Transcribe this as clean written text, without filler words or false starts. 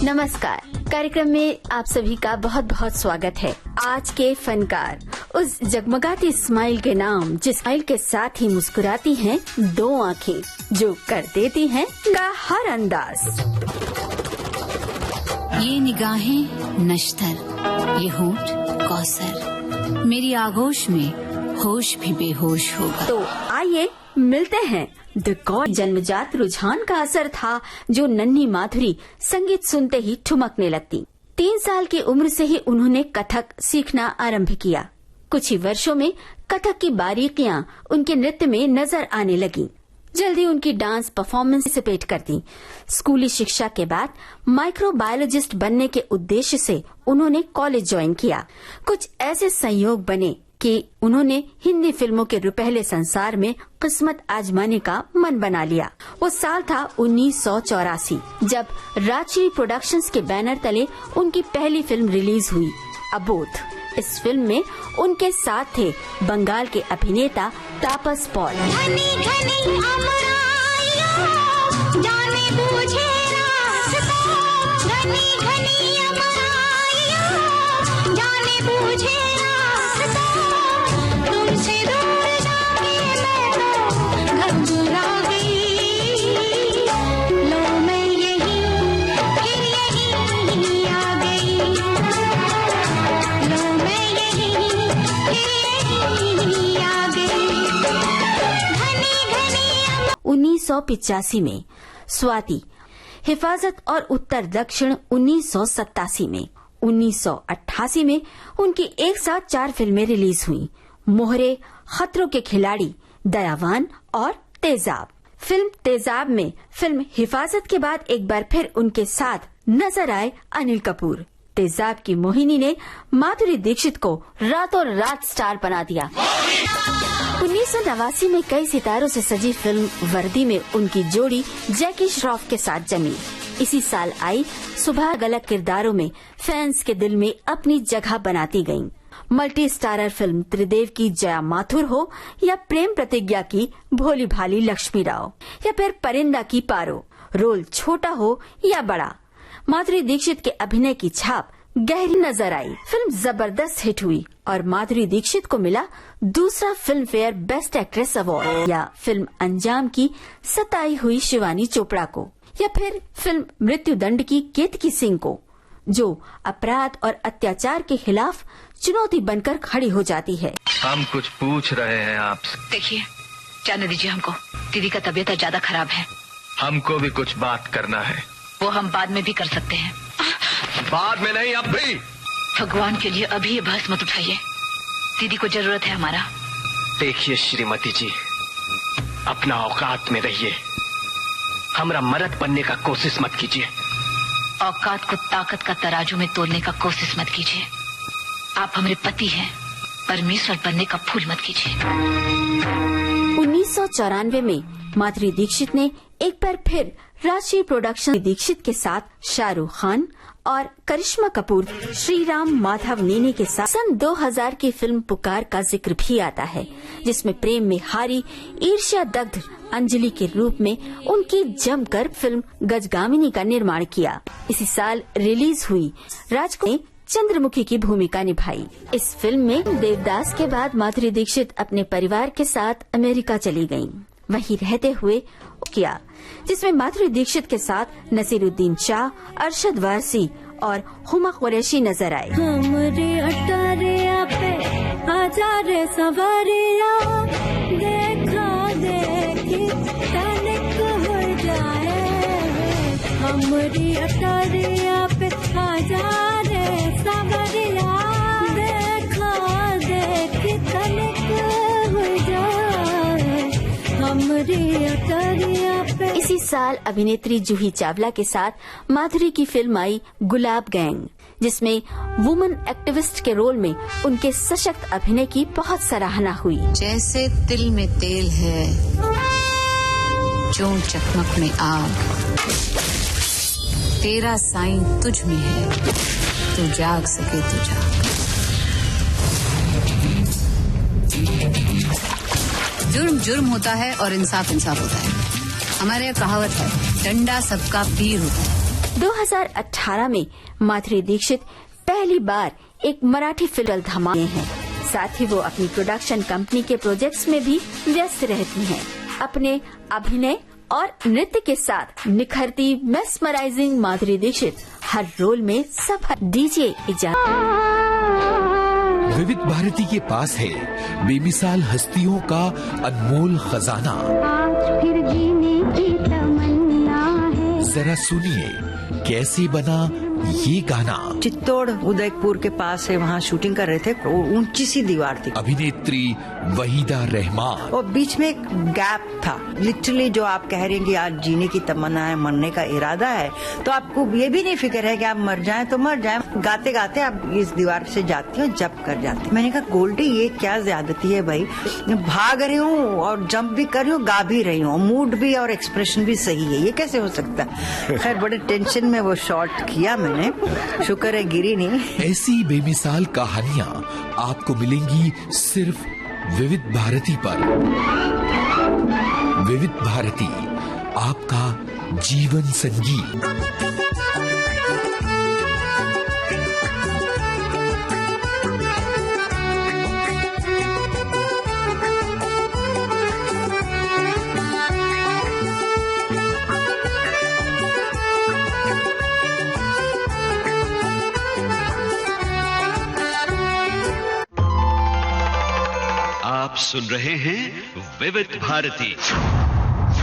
नमस्कार। कार्यक्रम में आप सभी का बहुत बहुत स्वागत है। आज के फनकार उस जगमगाती स्माइल के नाम, जिस स्माइल के साथ ही मुस्कुराती हैं दो आँखें, जो कर देती हैं का हर अंदाज। ये निगाहें नश्तर, ये होंठ कौसर, मेरी आगोश में होश भी बेहोश होगा। तो आइए मिलते हैं। द गॉड जन्मजात रुझान का असर था जो नन्ही माधुरी संगीत सुनते ही ठुमकने लगती। 3 साल की उम्र से ही उन्होंने कथक सीखना आरंभ किया। कुछ ही वर्षों में कथक की बारीकियां उनके नृत्य में नजर आने लगी। जल्दी उनकी डांस परफॉर्मेंस से पेट करती। स्कूली शिक्षा के बाद माइक्रोबायोलॉजिस्ट बनने के उद्देश्य से उन्होंने कॉलेज ज्वाइन किया। कुछ ऐसे संयोग बने कि उन्होंने हिंदी फिल्मों के रुपहले संसार में किस्मत आजमाने का मन बना लिया। वो साल था 1984, जब राजश्री प्रोडक्शंस के बैनर तले उनकी पहली फिल्म रिलीज हुई, अबोध। इस फिल्म में उनके साथ थे बंगाल के अभिनेता तापस पॉल। $1985 में स्वाति, हिफाजत और उत्तर दक्षिण 1987 में। 1988 में उनकी एक साथ 4 फिल्में रिलीज हुई, मोहरे, खतरों के खिलाड़ी, दयावान और तेजाब। फिल्म तेजाब में फिल्म हिफाजत के बाद एक बार फिर उनके साथ नजर आए अनिल कपूर। तेजाब की मोहिनी ने माधुरी दीक्षित को रातों रात स्टार बना दिया। 1989 में कई सितारों से सजी फिल्म वर्दी में उनकी जोड़ी जैकी श्रॉफ के साथ जमी। इसी साल आई सुबह गलत किरदारों में फैंस के दिल में अपनी जगह बनाती गईं। मल्टी स्टारर फिल्म त्रिदेव की जया माथुर हो या प्रेम प्रतिज्ञा की भोली भाली लक्ष्मी राव या फिर परिंदा की पारो, रोल छोटा हो या बड़ा, माधुरी दीक्षित के अभिनय की छाप गहरी नजर आई। फिल्म जबरदस्त हिट हुई और माधुरी दीक्षित को मिला दूसरा film fair best actress award. या फिल्म अंजाम की सताई हुई शिवानी चोपड़ा को, या फिर फिल्म मृत्युदंड की केतकी सिंह को, जो अपराध और अत्याचार के खिलाफ चुनौती बनकर खड़ी हो जाती है। हम कुछ पूछ रहे हैं आपसे। देखिए, जाने दीजिए हमको, दीदी का तबीयत ज्यादा खराब है। हमको भी कुछ बात करना है। वो हम बाद में भी कर सकते हैं। बाद में नहीं, अब भी। भगवान के लिए अभी ये बहस मत उठाइए, दीदी को जरूरत है हमारा। देखिए श्रीमती जी, अपना औकात में रहिए, हमरा मर्द बनने का कोशिश मत कीजिए। औकात को ताकत का तराजू में तोलने का कोशिश मत कीजिए। आप हमारे पति हैं, परमेश्वर बनने का फूल मत कीजिए। 1994 में माधुरी दीक्षित ने एक बार फिर राजश्री प्रोडक्शन दीक्षित के साथ शाहरुख खान और करिश्मा कपूर, श्रीराम माधव नेने के साथ सन 2000 की फिल्म पुकार का जिक्र भी आता है, जिसमें प्रेम में हारी ईर्ष्या दग्ध अंजलि के रूप में उनकी जमकर फिल्म गजगामिनी का निर्माण किया। इसी साल रिलीज हुई राजको ने चंद्रमुखी की भूमिका निभाई। इस फिल्म में देवदास के बाद माधुरी दीक्षित अपने परिवार के साथ अमेरिका चली गयीं। वहीं रहते हुए किया, जिसमें माधुरी दीक्षित के साथ नसीरुद्दीन शाह, अरशद वारसी और हुमा कुरैशी नजर आए। हमरे अटारिया पे आजा रे सवारिया, देखा देखी तनिक हो जाए। हमरी अटारिया पे आजा रे सवारिया, देखा देखी तनिक हो जाए। हमरी अटारिया पे। इसी साल अभिनेत्री जूही चावला के साथ माधुरी की फिल्म आई गुलाब गैंग, जिसमें वुमेन एक्टिविस्ट के रोल में उनके सशक्त अभिनय की बहुत सराहना हुई। जैसे तिल में तेल है, जो चकमक में आग, तेरा साईं तुझ में है, तू जाग सके तो जाग। जुर्म जुर्म होता है और इंसाफ इंसाफ होता है। हमारे यहाँ कहावत है, डंडा सबका पीर होता है। 2018 में माधुरी दीक्षित पहली बार एक मराठी फिल्म धमाके हैं। साथ ही वो अपनी प्रोडक्शन कंपनी के प्रोजेक्ट्स में भी व्यस्त रहती हैं। अपने अभिनय और नृत्य के साथ निखरती मेस्मराइजिंग माधुरी दीक्षित हर रोल में सफल डीजे विविध भारती के पास है बेमिसाल हस्तियों का अनमोल खजाना। आज फिर जीने की तमन्ना है। जरा सुनिए कैसे बना ये गाना। चित्तौड़ उदयपुर के पास है, वहाँ शूटिंग कर रहे थे। वो ऊंची सी दीवार थी। अभिनेत्री वहीदा रहमान और बीच में एक गैप था। लिटरली जो आप कह रहे हैं कि आज जीने की तमन्ना है, मरने का इरादा है, तो आपको ये भी नहीं फिक्र है कि आप मर जाएं तो मर जाएं। गाते गाते आप इस दीवार से जाती हो, जंप कर जाती। मैंने कहा गोल्डी ये क्या ज्यादती है भाई, भाग रही हूँ और जंप भी कर रही हूँ, गा भी रही हूँ, मूड भी और एक्सप्रेशन भी सही है, ये कैसे हो सकता है। खैर बड़े टेंशन में वो शॉट किया मैंने, शुक्र है गिरी नहीं। ऐसी बेमिसाल कहानियाँ आपको मिलेंगी सिर्फ विविध भारती पर। विविध भारती, आपका जीवन संगीत। आप सुन रहे हैं विविध भारती।